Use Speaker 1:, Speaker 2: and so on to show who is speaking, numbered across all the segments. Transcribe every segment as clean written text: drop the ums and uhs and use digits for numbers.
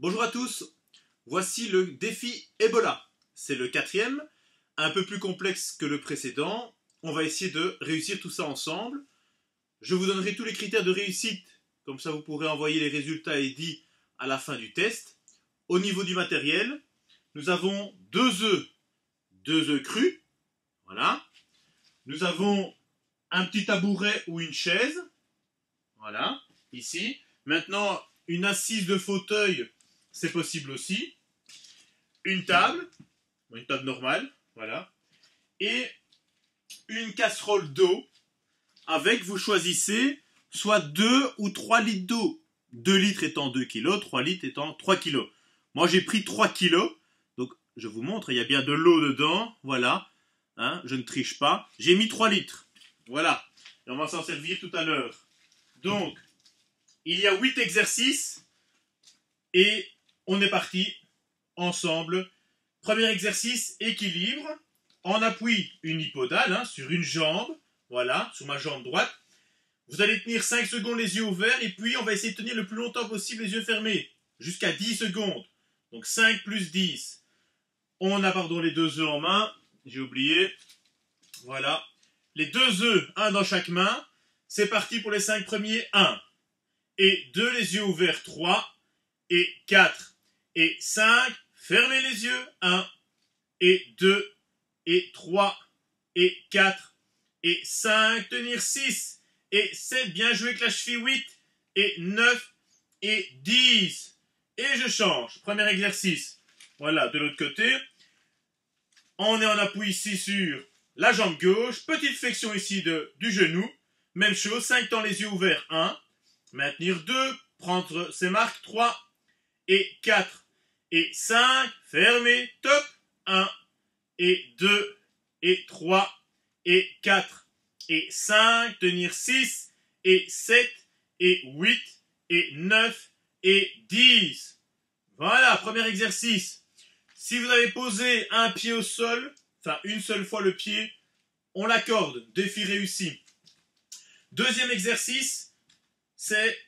Speaker 1: Bonjour à tous, voici le défi Ebola. C'est le quatrième, un peu plus complexe que le précédent. On va essayer de réussir tout ça ensemble. Je vous donnerai tous les critères de réussite, comme ça vous pourrez envoyer les résultats édits à la fin du test. Au niveau du matériel, nous avons deux œufs crus, voilà. Nous avons un petit tabouret ou une chaise, voilà, ici. Maintenant, une assise de fauteuil, c'est possible aussi. Une table normale, voilà. Et une casserole d'eau avec, vous choisissez, soit 2 ou 3 litres d'eau. 2 litres étant 2 kg, 3 litres étant 3 kg. Moi, j'ai pris 3 kg. Donc, je vous montre, il y a bien de l'eau dedans. Voilà. Hein, je ne triche pas. J'ai mis 3 litres. Voilà. Et on va s'en servir tout à l'heure. Donc, il y a 8 exercices. Et on est parti ensemble. Premier exercice, équilibre. En appui unipodal, sur une jambe. Voilà, sur ma jambe droite. Vous allez tenir 5 secondes les yeux ouverts. Et puis, on va essayer de tenir le plus longtemps possible les yeux fermés. Jusqu'à 10 secondes. Donc 5 plus 10. On a, les deux œufs en main. J'ai oublié. Voilà. Les deux œufs, un dans chaque main. C'est parti pour les 5 premiers. 1. Et 2, les yeux ouverts. 3. Et 4. Et 5. Fermez les yeux. 1. Et 2. Et 3. Et 4. Et 5. Tenir 6. Et 7. Bien joué avec la cheville. 8. Et 9. Et 10. Et je change. Premier exercice. Voilà, de l'autre côté. On est en appui ici sur la jambe gauche. Petite flexion ici du genou. Même chose. 5 temps les yeux ouverts. 1. Maintenir 2. Prendre ses marques. 3. Et 4. Et 5. Fermez. Top. 1. Et 2. Et 3. Et 4. Et 5. Tenir 6. Et 7. Et 8. Et 9. Et 10. Voilà, premier exercice. Si vous avez posé un pied au sol, enfin une seule fois le pied, on l'accorde. Défi réussi. Deuxième exercice, c'est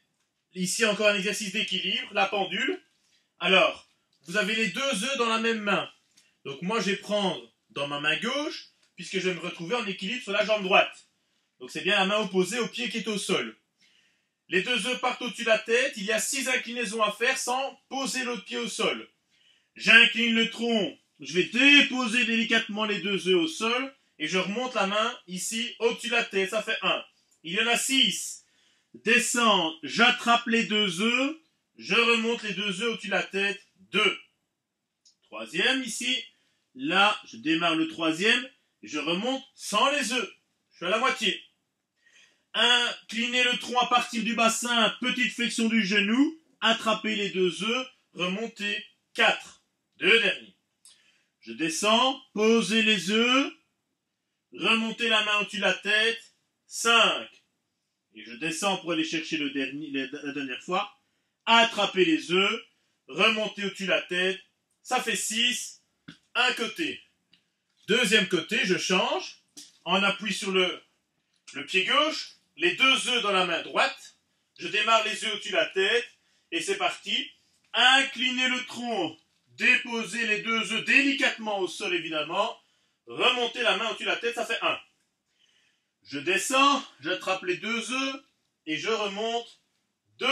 Speaker 1: ici encore un exercice d'équilibre, la pendule. Alors, vous avez les deux œufs dans la même main. Donc moi, je vais prendre dans ma main gauche, puisque je vais me retrouver en équilibre sur la jambe droite. Donc c'est bien la main opposée au pied qui est au sol. Les deux œufs partent au-dessus de la tête. Il y a 6 inclinaisons à faire sans poser l'autre pied au sol. J'incline le tronc. Je vais déposer délicatement les deux œufs au sol. Et je remonte la main ici au-dessus de la tête. Ça fait 1. Il y en a 6. Descends. J'attrape les deux œufs. Je remonte les deux œufs au-dessus de la tête. 2. Troisième ici. Là, je démarre le troisième. Et je remonte sans les œufs. Je suis à la moitié. Inclinez le tronc à partir du bassin, petite flexion du genou, attrapez les deux œufs, remontez. 4. Deux derniers. Je descends, posez les œufs, remontez la main au-dessus de la tête. 5. Et je descends pour aller chercher la dernière fois. Attrapez les œufs, remontez au-dessus de la tête. Ça fait 6. Un côté. Deuxième côté, je change. En appui sur le pied gauche. Les deux œufs dans la main droite. Je démarre les œufs au-dessus de la tête. Et c'est parti. Inclinez le tronc. Déposez les deux œufs délicatement au sol, évidemment. Remontez la main au-dessus de la tête. Ça fait 1. Je descends. J'attrape les deux œufs. Et je remonte. 2.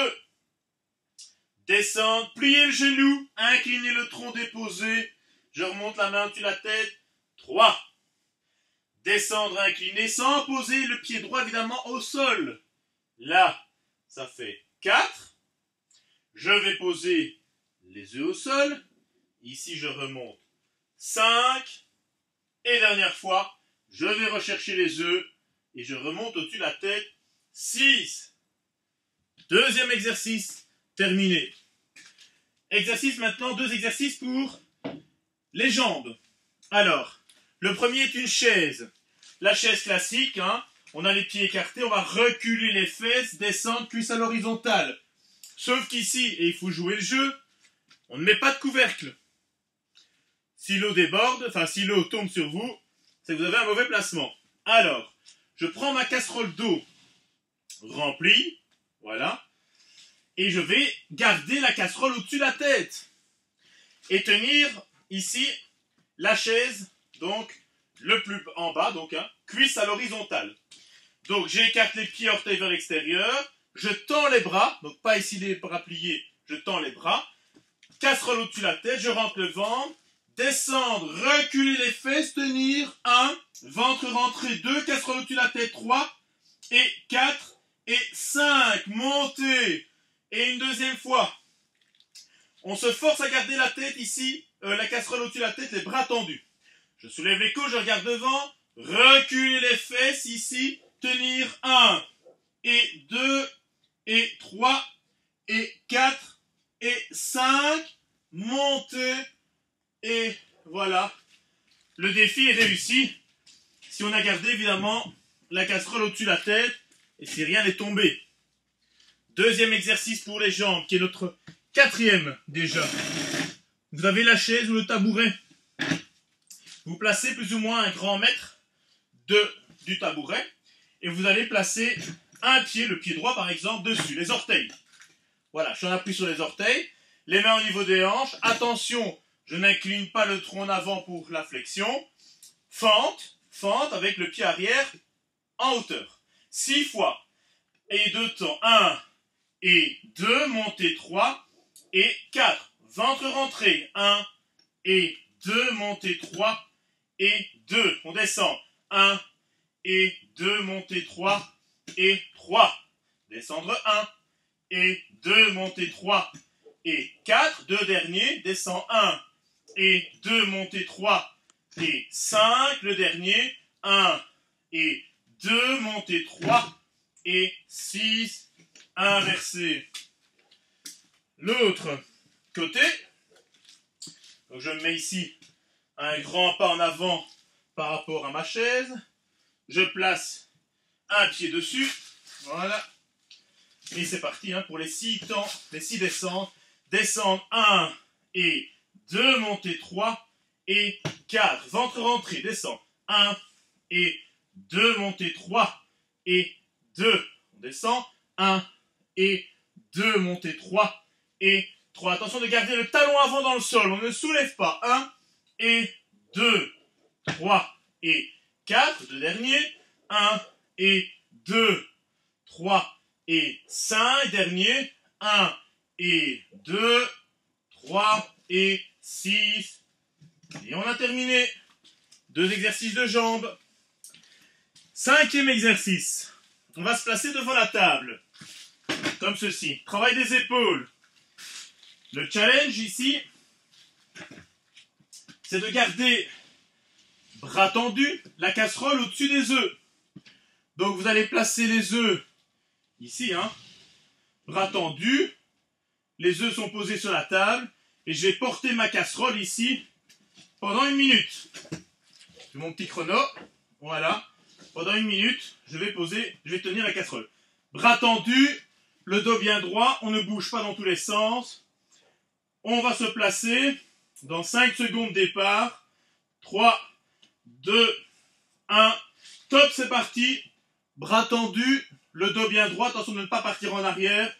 Speaker 1: Descendre. Pliez le genou. Inclinez le tronc. Déposez. Je remonte la main au-dessus de la tête. 3. Descendre, incliner, sans poser le pied droit, évidemment, au sol. Là, ça fait 4. Je vais poser les œufs au sol. Ici, je remonte. 5. Et dernière fois, je vais rechercher les œufs. Et je remonte au-dessus de la tête. 6. Deuxième exercice, terminé. Exercice maintenant, 2 exercices pour les jambes. Alors, le premier est une chaise. La chaise classique, on a les pieds écartés, on va reculer les fesses, descendre, cuisse à l'horizontale. Sauf qu'ici, et il faut jouer le jeu, on ne met pas de couvercle. Si l'eau déborde, si l'eau tombe sur vous, c'est que vous avez un mauvais placement. Alors, je prends ma casserole d'eau remplie, voilà, et je vais garder la casserole au-dessus de la tête. Et tenir ici la chaise, donc le plus en bas, donc cuisse à l'horizontale. Donc j'écarte les pieds orteils vers l'extérieur, je tends les bras, donc pas ici les bras pliés, je tends les bras, casserole au-dessus de la tête, je rentre le ventre, descendre, reculer les fesses, tenir, 1, ventre rentré, 2, casserole au-dessus de la tête, 3, et 4, et 5, monter, et une deuxième fois. On se force à garder la tête ici, la casserole au-dessus de la tête, les bras tendus. Je soulève les coudes, je regarde devant, reculer les fesses ici, tenir 1, et 2, et 3, et 4, et 5, monter, et voilà. Le défi est réussi, si on a gardé évidemment la casserole au-dessus de la tête, et si rien n'est tombé. Deuxième exercice pour les jambes, qui est notre 4e déjà. Vous avez la chaise ou le tabouret. Vous placez plus ou moins un grand mètre du tabouret et vous allez placer un pied, le pied droit par exemple, dessus, les orteils. Voilà, je suis en appui sur les orteils, les mains au niveau des hanches. Attention, je n'incline pas le tronc en avant pour la flexion. Fente, fente avec le pied arrière en hauteur. 6 fois. Et 2 temps. 1 et 2, montée 3 et 4. Ventre rentré. 1 et 2, montée 3 et 2. On descend. 1 et 2, montée 3 et 3. Descendre 1 et 2, montée 3 et 4. 2 derniers. Descend 1 et 2, montée 3 et 5. Le dernier. 1 et 2, montée 3 et 6. Inversé. L'autre côté. Donc je mets ici un grand pas en avant par rapport à ma chaise. Je place un pied dessus. Voilà. Et c'est parti pour les 6 temps, les 6 descentes. Descendre 1 et 2, monter 3 et 4. Ventre rentré, descend. 1 et 2, monter 3 et 2. On descend. 1 et 2, monter 3 et 3. Attention de garder le talon avant dans le sol. On ne soulève pas. 1 et 2, 3 et 4. Deux derniers. 1 et 2, 3 et 5. Dernier. 1 et 2, 3 et 6. Et on a terminé. 2 exercices de jambes. 5e exercice. On va se placer devant la table. Comme ceci. Travail des épaules. Le challenge ici, c'est de garder bras tendus, la casserole au-dessus des œufs. Donc vous allez placer les œufs ici, bras tendus. Les œufs sont posés sur la table et je vais porter ma casserole ici pendant 1 minute. J'ai mon petit chrono. Voilà. Pendant 1 minute, je vais tenir la casserole. Bras tendus, le dos bien droit, on ne bouge pas dans tous les sens. On va se placer dans 5 secondes départ. 3, 2, 1. Top, c'est parti. Bras tendus, le dos bien droit, attention de ne pas partir en arrière.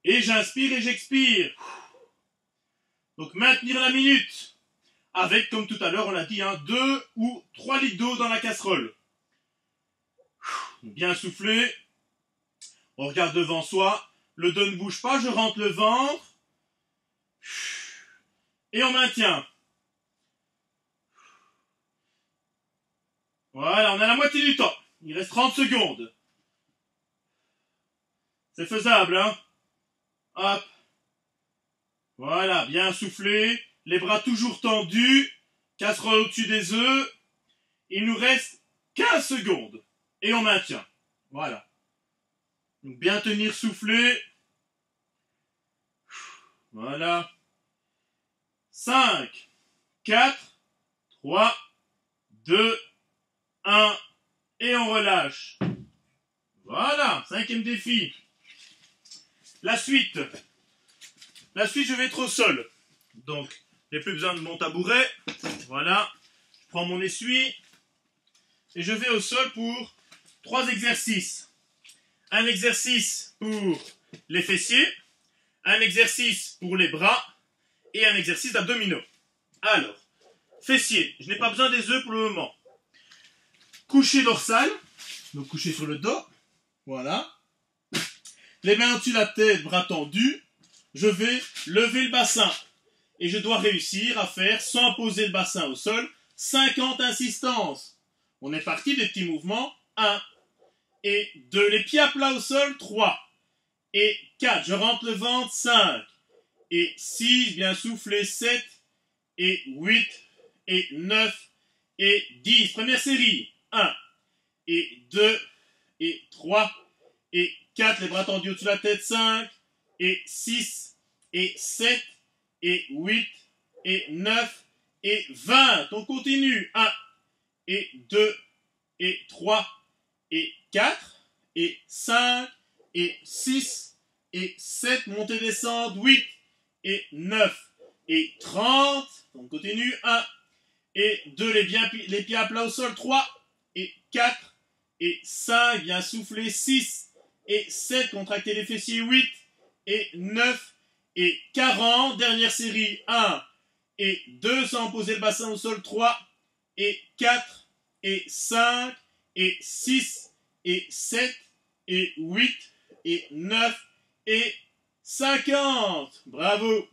Speaker 1: Et j'inspire et j'expire. Donc maintenir la minute. Avec, comme tout à l'heure, on l'a dit, 2 ou 3 litres d'eau dans la casserole. Bien souffler. On regarde devant soi. Le dos ne bouge pas, je rentre le ventre. Et on maintient. Voilà, on a la moitié du temps. Il reste 30 secondes. C'est faisable, Hop. Voilà, bien soufflé. Les bras toujours tendus. Casserole au-dessus des œufs. Il nous reste 15 secondes. Et on maintient. Voilà. Donc bien tenir soufflé. Voilà. 5, 4, 3, 2, 1. Et on relâche. Voilà. 5e défi. La suite. La suite, je vais être au sol. Donc, j'ai plus besoin de mon tabouret. Voilà. Je prends mon essuie. Et je vais au sol pour 3 exercices. Un exercice pour les fessiers. un exercice pour les bras et un exercice d'abdominaux. Alors, fessiers, je n'ai pas besoin des œufs pour le moment. Coucher dorsal, donc coucher sur le dos, voilà. Les mains au-dessus de la tête, bras tendus. Je vais lever le bassin et je dois réussir à faire, sans poser le bassin au sol, 50 insistances. On est parti des petits mouvements. 1 et 2. Les pieds à plat au sol. 3 et 4. Je rentre le ventre. 5 et 6. Bien soufflé. 7 et 8 et 9 et 10. Première série. 1 et 2 et 3 et 4. Les bras tendus au-dessus de la tête. 5 et 6 et 7 et 8 et 9 et 20. On continue. 1 et 2 et 3 et 4 et 5 et 6 et 7. Montée descente. 8 et 9 et 30. On continue. 1 et 2. Les pieds à plat au sol. 3 et 4 et 5. Bien soufflé. 6 et 7. Contractez les fessiers. 8 et 9 et 40. Dernière série. 1 et 2. Sans poser le bassin au sol. 3 et 4 et 5 et 6 et 7 et 8 et 9 et 50. Bravo.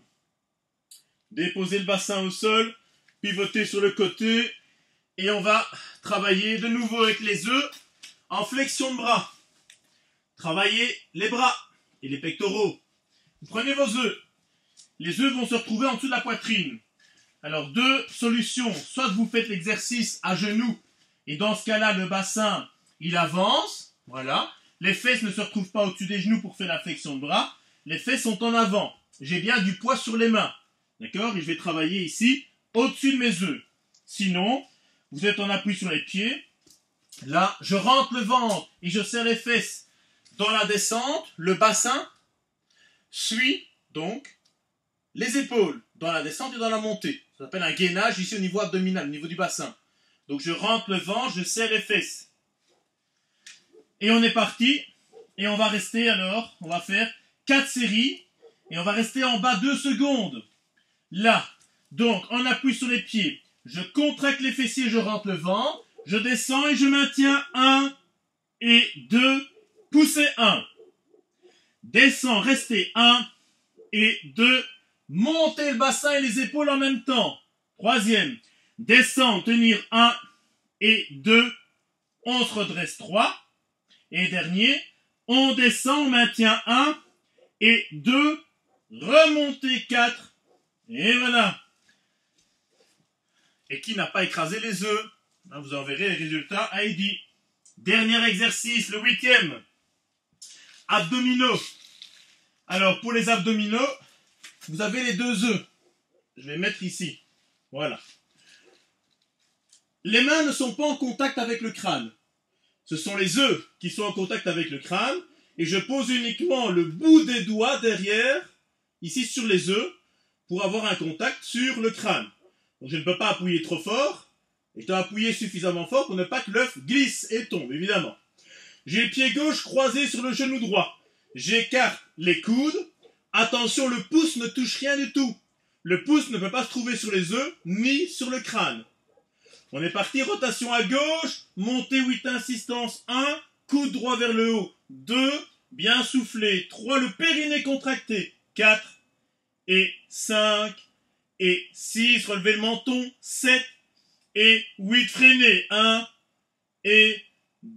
Speaker 1: Déposez le bassin au sol, pivotez sur le côté et on va travailler de nouveau avec les œufs en flexion de bras. Travaillez les bras et les pectoraux. Vous prenez vos œufs. Les œufs vont se retrouver en dessous de la poitrine. Alors, deux solutions. Soit vous faites l'exercice à genoux et dans ce cas-là, le bassin, il avance. Voilà. Les fesses ne se retrouvent pas au-dessus des genoux pour faire la flexion de bras. Les fesses sont en avant. J'ai bien du poids sur les mains. D'accord? Et je vais travailler ici au-dessus de mes œufs. Sinon, vous êtes en appui sur les pieds. Là, je rentre le ventre et je serre les fesses. Dans la descente, le bassin suit donc les épaules dans la descente et dans la montée. Ça s'appelle un gainage ici au niveau abdominal, au niveau du bassin. Donc je rentre le ventre, je serre les fesses. Et on est parti. Et on va rester alors, on va faire 4 séries. Et on va rester en bas 2 secondes. Là, donc en appui sur les pieds, je contracte les fessiers, je rentre le ventre. Je descends et je maintiens 1 et 2. Poussez 1. Descends, restez 1 et 2. Montez le bassin et les épaules en même temps. Troisième. Descendre, tenir 1 et 2. On se redresse 3. Et dernier. On descend, on maintient 1 et 2. Remontez 4. Et voilà. Et qui n'a pas écrasé les œufs? Vous en verrez les résultats à Heidi. Dernier exercice, le 8e. Abdominaux. Alors, pour les abdominaux, vous avez les 2 œufs. Je vais mettre ici. Voilà. Les mains ne sont pas en contact avec le crâne. Ce sont les œufs qui sont en contact avec le crâne. Et je pose uniquement le bout des doigts derrière, ici sur les œufs, pour avoir un contact sur le crâne. Donc je ne peux pas appuyer trop fort. Et je dois appuyer suffisamment fort pour ne pas que l'œuf glisse et tombe, évidemment. J'ai le pied gauche croisé sur le genou droit. J'écarte les coudes. Attention, le pouce ne touche rien du tout. Le pouce ne peut pas se trouver sur les œufs, ni sur le crâne. On est parti, rotation à gauche, montée 8 insistances, 1, coude droit vers le haut, 2, bien soufflé, 3, le périnée contracté, 4 et 5 et 6, relever le menton, 7 et 8, freiner, 1 et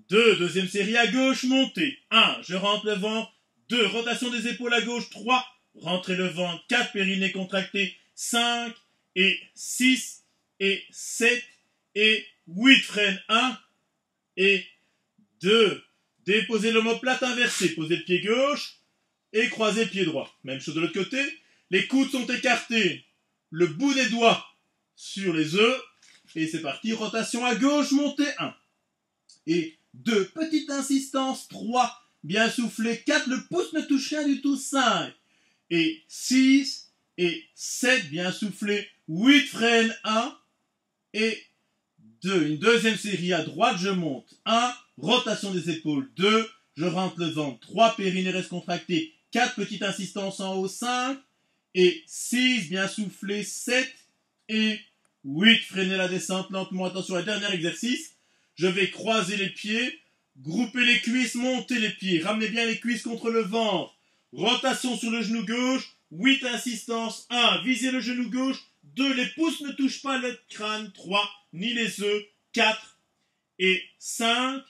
Speaker 1: 2, deuxième série à gauche, montée, 1, je rentre le ventre, 2, rotation des épaules à gauche, 3, rentrez le ventre, 4, périnée contracté, 5 et 6 et 7 et 8, freine, 1 et 2. Déposez l'omoplate inversée, posez le pied gauche et croisez le pied droit. Même chose de l'autre côté, les coudes sont écartés, le bout des doigts sur les œufs, et c'est parti, rotation à gauche, montée 1 et 2, petite insistance, 3, bien soufflé, 4, le pouce ne touche rien du tout, 5 et 6 et 7, bien soufflé, 8, freine, 1 et 2. Une deuxième série à droite, je monte, 1, rotation des épaules, 2, je rentre le ventre, 3, périnée reste contracté, 4, petite insistance en haut, 5, et 6, bien soufflé, 7, et 8, freinez la descente lentement, attention à dernier exercice, je vais croiser les pieds, grouper les cuisses, monter les pieds, ramenez bien les cuisses contre le ventre, rotation sur le genou gauche, 8 insistances, 1, visez le genou gauche, 2, les pouces ne touchent pas le crâne, 3, ni les œufs, 4, et 5,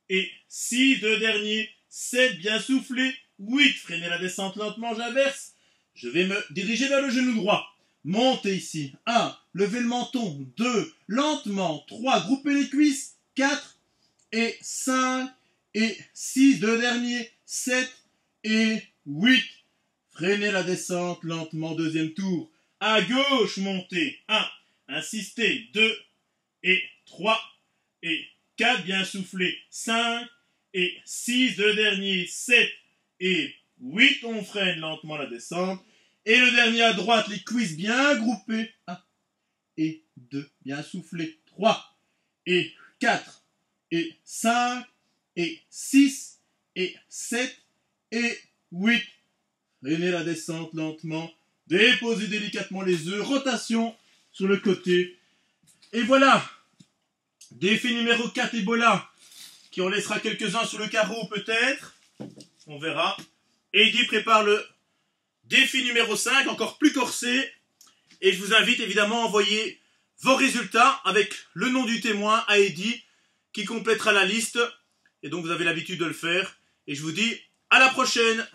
Speaker 1: et 6, 2 derniers, 7, bien soufflé, 8, freinez la descente lentement, j'inverse, je vais me diriger vers le genou droit, montez ici, 1, levez le menton, 2, lentement, 3, groupez les cuisses, 4, et 5, et 6, 2 derniers, 7, et 8, freinez la descente lentement, deuxième tour, à gauche, montez, 1, insistez, 2, et 3, et 4, bien soufflé, 5, et 6, 2 derniers, 7, et 8, on freine lentement la descente, et le dernier à droite, les cuisses bien groupées, 1, et 2, bien soufflé, 3, et 4, et 5, et 6, et 7, et 8, freinez la descente lentement, déposez délicatement les œufs, rotation sur le côté, et voilà, défi numéro 4 Ebola, qui en laissera quelques-uns sur le carreau peut-être, on verra. Heidi prépare le défi numéro 5, encore plus corsé, et je vous invite évidemment à envoyer vos résultats avec le nom du témoin à Heidi, qui complétera la liste, et donc vous avez l'habitude de le faire, et je vous dis à la prochaine.